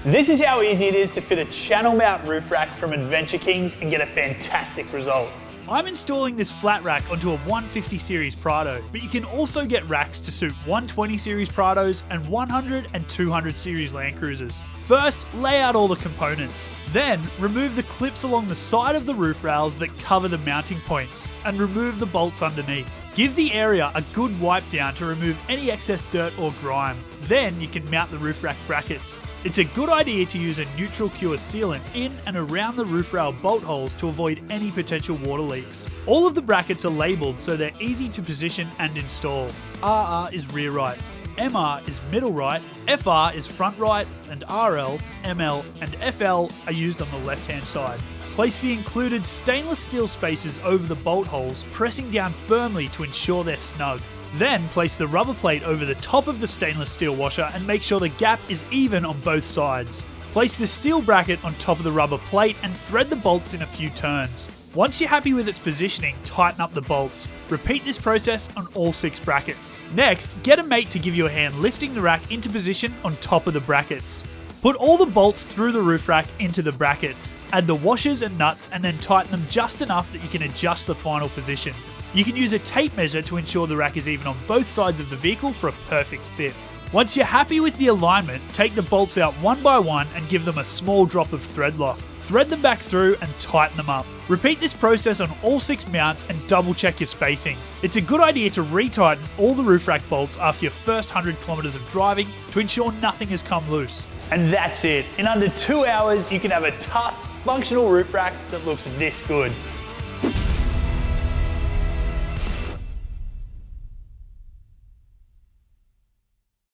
This is how easy it is to fit a channel mount roof rack from Adventure Kings and get a fantastic result. I'm installing this flat rack onto a 150 series Prado, but you can also get racks to suit 120 series Prados and 100 and 200 series Land Cruisers. First, lay out all the components. Then, remove the clips along the side of the roof rails that cover the mounting points, and remove the bolts underneath. Give the area a good wipe down to remove any excess dirt or grime. Then you can mount the roof rack brackets. It's a good idea to use a neutral cure sealant in and around the roof rail bolt holes to avoid any potential water leaks. All of the brackets are labelled so they're easy to position and install. RR is rear right, MR is middle right, FR is front right, and RL, ML, and FL are used on the left hand side. Place the included stainless steel spacers over the bolt holes, pressing down firmly to ensure they're snug. Then place the rubber plate over the top of the stainless steel washer and make sure the gap is even on both sides. Place the steel bracket on top of the rubber plate and thread the bolts in a few turns. Once you're happy with its positioning, tighten up the bolts. Repeat this process on all 6 brackets. Next, get a mate to give you a hand lifting the rack into position on top of the brackets. Put all the bolts through the roof rack into the brackets. Add the washers and nuts and then tighten them just enough that you can adjust the final position. You can use a tape measure to ensure the rack is even on both sides of the vehicle for a perfect fit. Once you're happy with the alignment, take the bolts out one by one and give them a small drop of thread lock. Thread them back through and tighten them up. Repeat this process on all 6 mounts and double check your spacing. It's a good idea to retighten all the roof rack bolts after your first 100 kilometers of driving to ensure nothing has come loose. And that's it. In under 2 hours, you can have a tough, functional roof rack that looks this good.